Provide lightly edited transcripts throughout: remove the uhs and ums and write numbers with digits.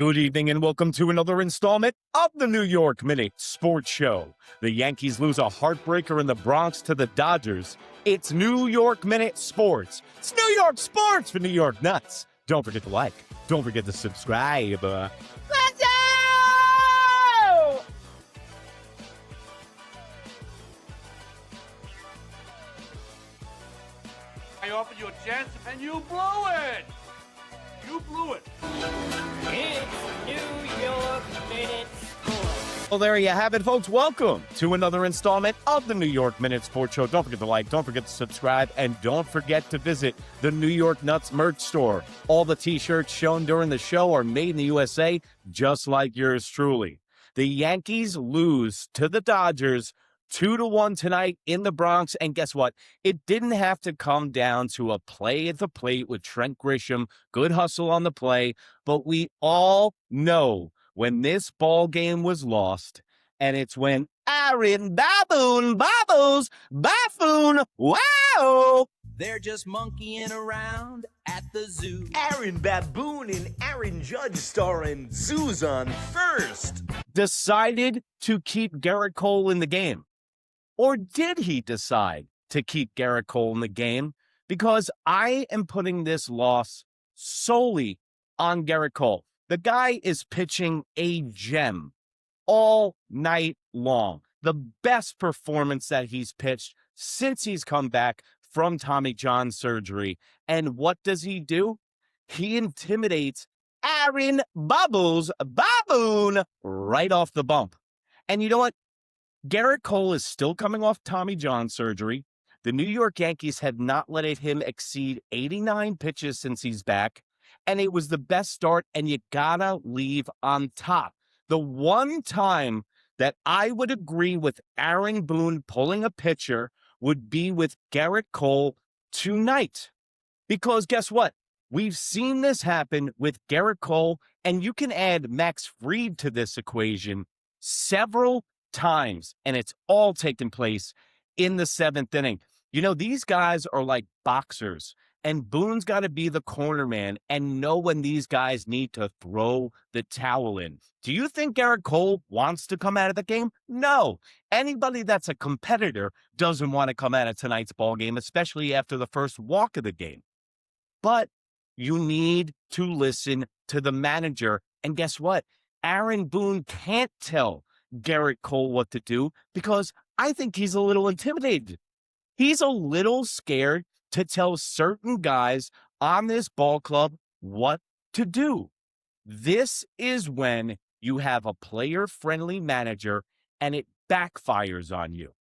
Good evening and welcome to another installment of the New York Minute Sports Show. The Yankees lose a heartbreaker in the Bronx to the Dodgers. It's New York Minute Sports. It's New York Sports for New York Nuts. Don't forget to like. Don't forget to subscribe. Let's go! I offered you a chance and you blew it. You blew it. It's New York Minute Sports. Well, there you have it, folks. Welcome to another installment of the New York Minute Sports Show. Don't forget to like, don't forget to subscribe, and don't forget to visit the New York Nuts merch store. All the t-shirts shown during the show are made in the USA, just like yours truly. The Yankees lose to the Dodgers 2-1 tonight in the Bronx, and guess what? It didn't have to come down to a play at the plate with Trent Grisham, good hustle on the play, but we all know when this ball game was lost, and it's when Aaron Buffoon, wow! They're just monkeying around at the zoo. Aaron Baboon and Aaron Judge starring Zoos on First. Decided to keep Gerrit Cole in the game. Or did he decide to keep Gerrit Cole in the game? Because I am putting this loss solely on Gerrit Cole. The guy is pitching a gem all night long. The best performance that he's pitched since he's come back from Tommy John surgery. And what does he do? He intimidates Aaron Boone right off the bump. And you know what? Gerrit Cole is still coming off Tommy John surgery. The New York Yankees have not let him exceed 89 pitches since he's back, and it was the best start, and you gotta leave on top. The one time that I would agree with Aaron Boone pulling a pitcher would be with Gerrit Cole tonight. Because guess what? We've seen this happen with Gerrit Cole, and you can add Max Fried to this equation several times, and it's all taken place in the seventh inning. You know, these guys are like boxers, and Boone's got to be the corner man and know when these guys need to throw the towel in. Do you think Gerrit Cole wants to come out of the game? No. Anybody that's a competitor doesn't want to come out of tonight's ball game, especially after the first walk of the game. But you need to listen to the manager, and guess what? Aaron Boone can't tell Gerrit Cole what to do because I think he's a little intimidated. He's a little scared to tell certain guys on this ball club what to do. This is when you have a player-friendly manager and it backfires on you.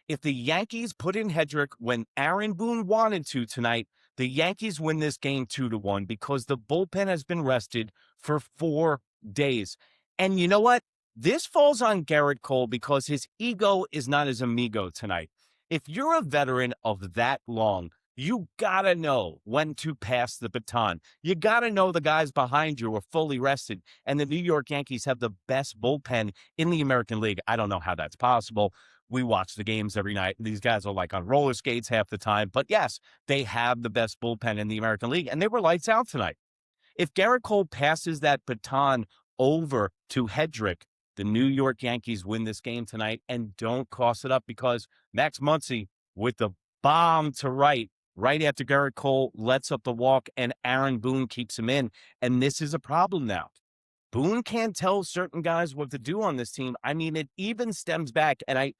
If the Yankees put in Hedrick when Aaron Boone wanted to tonight, the Yankees win this game 2-1 because the bullpen has been rested for 4 days. And you know what? This falls on Gerrit Cole because his ego is not his amigo tonight. If you're a veteran of that long, you gotta know when to pass the baton. You gotta know the guys behind you are fully rested. And the New York Yankees have the best bullpen in the American League. I don't know how that's possible. We watch the games every night. These guys are like on roller skates half the time. But yes, they have the best bullpen in the American League. And they were lights out tonight. If Gerrit Cole passes that baton over to Hedrick, the New York Yankees win this game tonight and don't cost it up because Max Muncy with the bomb to right after Gerrit Cole lets up the walk and Aaron Boone keeps him in. And this is a problem now. Boone can't tell certain guys what to do on this team. I mean, it even stems back, and I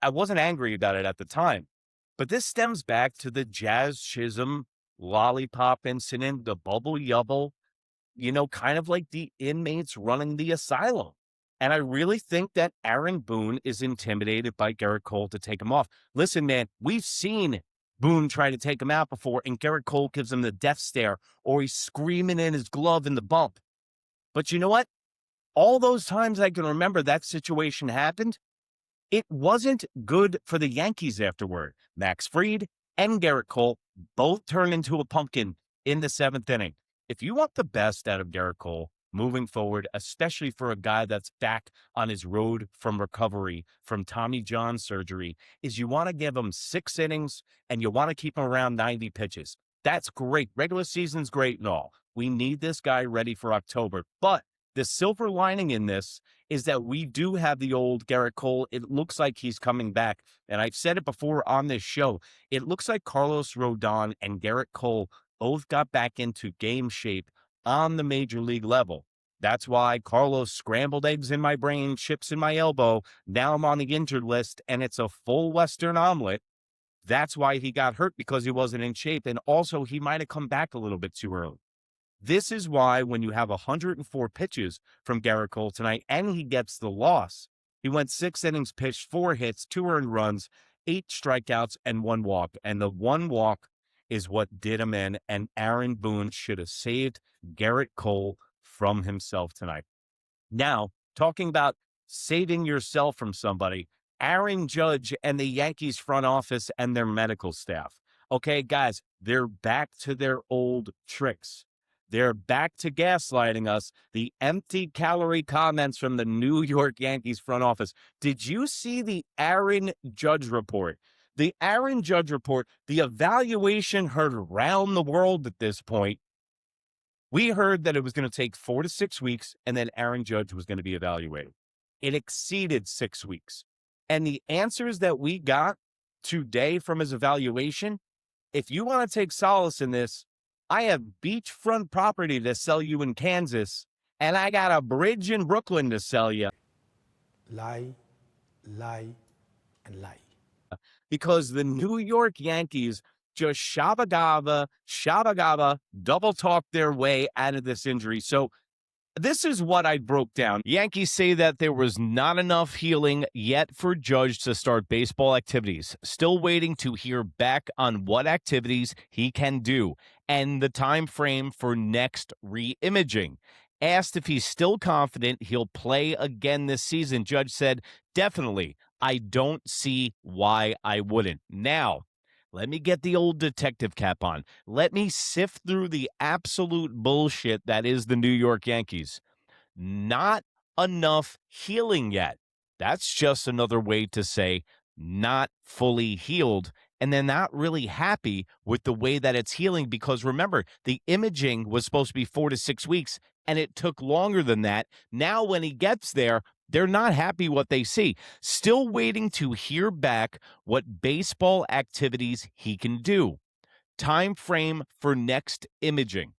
wasn't angry about it at the time, but this stems back to the Jazz Chisholm lollipop incident, the bubble yubble, you know, kind of like the inmates running the asylum. And I really think that Aaron Boone is intimidated by Gerrit Cole to take him off. Listen, man, we've seen Boone try to take him out before, and Gerrit Cole gives him the death stare, or he's screaming in his glove in the bump. But you know what? All those times I can remember that situation happened, it wasn't good for the Yankees afterward. Max Fried and Gerrit Cole both turned into a pumpkin in the seventh inning. If you want the best out of Gerrit Cole, moving forward, especially for a guy that's back on his road from recovery from Tommy John surgery, is you want to give him 6 innings and you want to keep him around 90 pitches. That's great. Regular season's great and all. We need this guy ready for October. But the silver lining in this is that we do have the old Gerrit Cole. It looks like he's coming back. And I've said it before on this show. It looks like Carlos Rodon and Gerrit Cole both got back into game shape on the major league level. That's why Carlos scrambled eggs in my brain, chips in my elbow. Now I'm on the injured list, and it's a full Western omelet. That's why he got hurt, because he wasn't in shape. And also, he might have come back a little bit too early. This is why when you have 104 pitches from Gerrit Cole tonight and he gets the loss, he went 6 innings pitched, 4 hits, 2 earned runs, 8 strikeouts, and 1 walk. And the 1 walk is what did him in. And Aaron Boone should have saved Gerrit Cole from himself tonight. Now, talking about saving yourself from somebody, Aaron Judge and the Yankees front office and their medical staff. Okay, guys, they're back to their old tricks. They're back to gaslighting us. The empty calorie comments from the New York Yankees front office. Did you see the Aaron Judge report? The Aaron Judge report, the evaluation heard around the world at this point. We heard that it was going to take 4 to 6 weeks, and then Aaron Judge was going to be evaluated. It exceeded 6 weeks. And the answers that we got today from his evaluation, if you want to take solace in this, I have beachfront property to sell you in Kansas, and I got a bridge in Brooklyn to sell you. Lie, lie, and lie. Because the New York Yankees just shabba-gabba, double talk their way out of this injury. So this is what I broke down. Yankees say that there was not enough healing yet for Judge to start baseball activities. Still waiting to hear back on what activities he can do and the time frame for next re-imaging. Asked if he's still confident he'll play again this season, Judge said, "Definitely. I don't see why I wouldn't." Now, let me get the old detective cap on. Let me sift through the absolute bullshit that is the New York Yankees. Not enough healing yet. That's just another way to say not fully healed. And they're not really happy with the way that it's healing, because remember, the imaging was supposed to be 4 to 6 weeks, and it took longer than that. Now, when he gets there, they're not happy what they see. Still waiting to hear back what baseball activities he can do. Time frame for next imaging.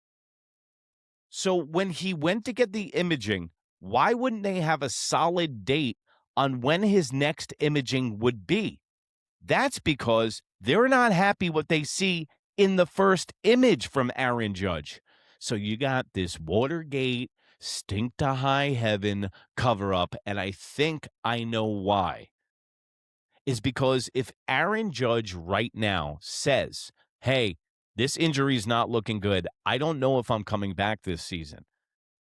So when he went to get the imaging, why wouldn't they have a solid date on when his next imaging would be? That's because they're not happy what they see in the first image from Aaron Judge. So you got this Watergate, stink to high heaven cover up, and I think I know why. Is because if Aaron Judge right now says, hey, this injury is not looking good, I don't know if I'm coming back this season,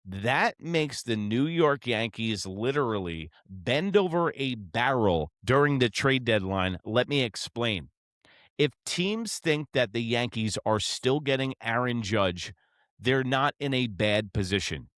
that makes the New York Yankees literally bend over a barrel during the trade deadline. Let me explain. If teams think that the Yankees are still getting Aaron Judge, they're not in a bad position.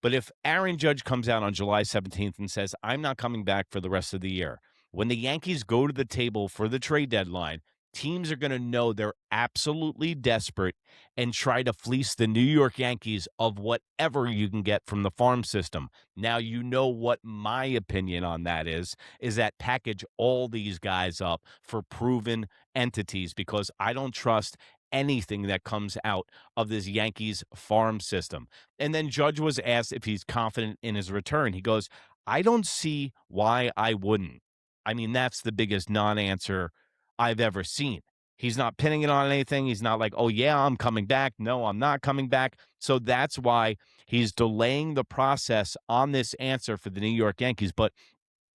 But if Aaron Judge comes out on July 17th and says, I'm not coming back for the rest of the year, when the Yankees go to the table for the trade deadline, teams are going to know they're absolutely desperate and try to fleece the New York Yankees of whatever you can get from the farm system. Now, you know what my opinion on that is that package all these guys up for proven entities, because I don't trust anything that comes out of this Yankees farm system. And then Judge was asked if he's confident in his return. He goes, I don't see why I wouldn't. I mean, that's the biggest non-answer I've ever seen. He's not pinning it on anything. He's not like, oh, yeah, I'm coming back. No, I'm not coming back. So that's why he's delaying the process on this answer for the New York Yankees. But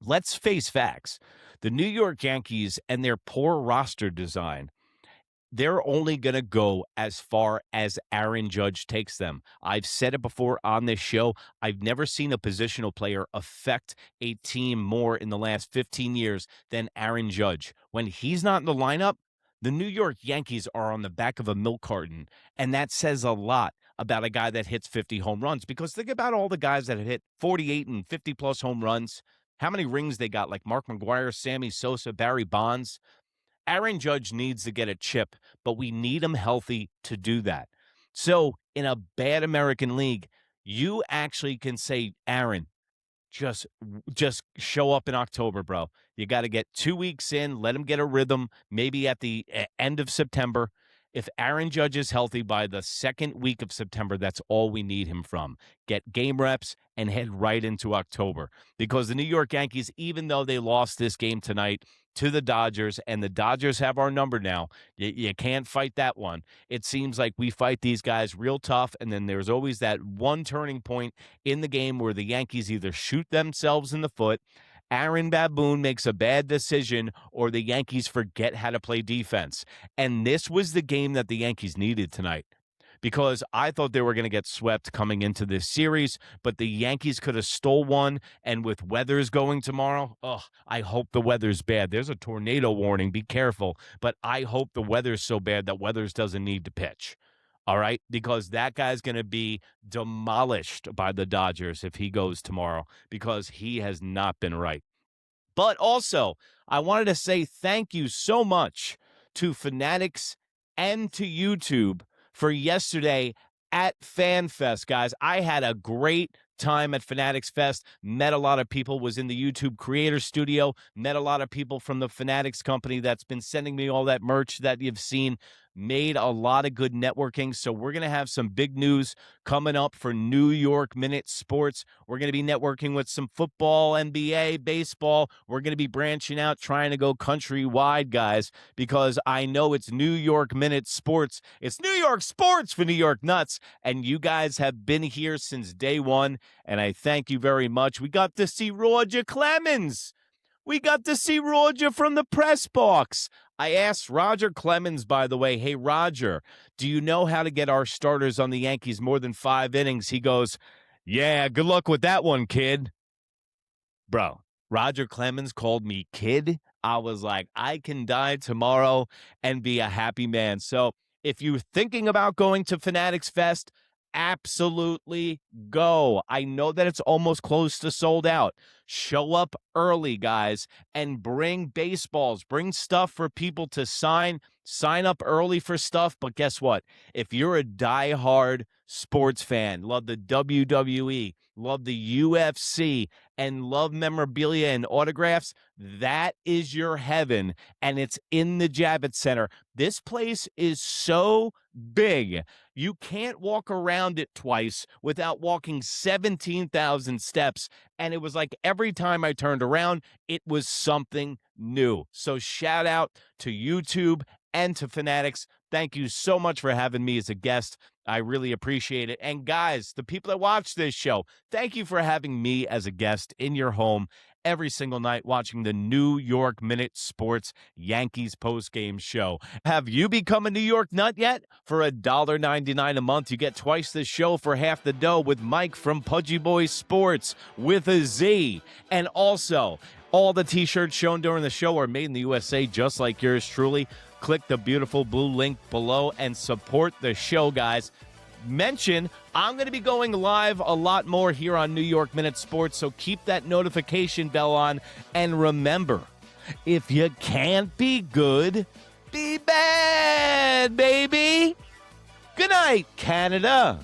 let's face facts. The New York Yankees and their poor roster design, they're only going to go as far as Aaron Judge takes them. I've said it before on this show. I've never seen a positional player affect a team more in the last 15 years than Aaron Judge. When he's not in the lineup, the New York Yankees are on the back of a milk carton, and that says a lot about a guy that hits 50 home runs, because think about all the guys that have hit 48 and 50-plus home runs, how many rings they got, like Mark McGwire, Sammy Sosa, Barry Bonds. Aaron Judge needs to get a chip, but we need him healthy to do that. So in a bad American League, you actually can say, Aaron, just show up in October, bro. You got to get 2 weeks in, let him get a rhythm, maybe at the end of September. If Aaron Judge is healthy by the second week of September, that's all we need him from. Get game reps and head right into October. Because the New York Yankees, even though they lost this game tonight to the Dodgers, and the Dodgers have our number now, you can't fight that one. It seems like we fight these guys real tough, and then there's always that one turning point in the game where the Yankees either shoot themselves in the foot, Aaron Boone makes a bad decision, or the Yankees forget how to play defense. And this was the game that the Yankees needed tonight, because I thought they were going to get swept coming into this series, but the Yankees could have stole one. And with Weathers going tomorrow, I hope the weather's bad. There's a tornado warning. Be careful. But I hope the weather's so bad that Weathers doesn't need to pitch. All right, because that guy's going to be demolished by the Dodgers if he goes tomorrow, because he has not been right. But also, I wanted to say thank you so much to Fanatics and to YouTube for yesterday at Fan Fest, guys. I had a great time at Fanatics Fest, met a lot of people, was in the YouTube creator studio, met a lot of people from the Fanatics company that's been sending me all that merch that you've seen, made a lot of good networking. So we're going to have some big news coming up for New York Minute Sports. We're going to be networking with some football, NBA, baseball. We're going to be branching out, trying to go countrywide, guys, because I know it's New York Minute Sports. It's New York sports for New York Nuts, and you guys have been here since day one, and I thank you very much. We got to see Roger Clemens. We got to see Roger from the press box. I asked Roger Clemens, by the way, hey, Roger, do you know how to get our starters on the Yankees more than 5 innings? He goes, yeah, good luck with that one, kid. Bro, Roger Clemens called me kid. I was like, I can die tomorrow and be a happy man. So if you're thinking about going to Fanatics Fest, absolutely go. I know that it's almost close to sold out. Show up early, guys, and bring baseballs. Bring stuff for people to sign. Sign up early for stuff. But guess what? If you're a diehard sports fan, love the WWE, love the UFC, and love memorabilia and autographs, that is your heaven, and it's in the Javits Center. This place is so big. You can't walk around it twice without walking 17,000 steps, and it was like every time I turned around, it was something new. So shout out to YouTube and to Fanatics. Thank you so much for having me as a guest. I really appreciate it. And guys, the people that watch this show, thank you for having me as a guest in your home every single night watching the New York Minute Sports Yankees postgame show. Have you become a New York nut yet? For $1.99 a month, you get twice the show for half the dough with Mike from Pudgy Boy Sports with a Z. And also, all the t-shirts shown during the show are made in the USA, just like yours truly. Click the beautiful blue link below and support the show, guys. Mention I'm going to be going live a lot more here on New York Minute Sports, so keep that notification bell on. And remember, if you can't be good, be bad, baby. Good night, Canada.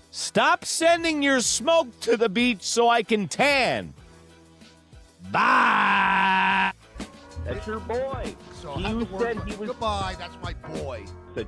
Stop sending your smoke to the beach so I can tan. Bye. That's your boy. So You said he was. Goodbye. That's my boy. The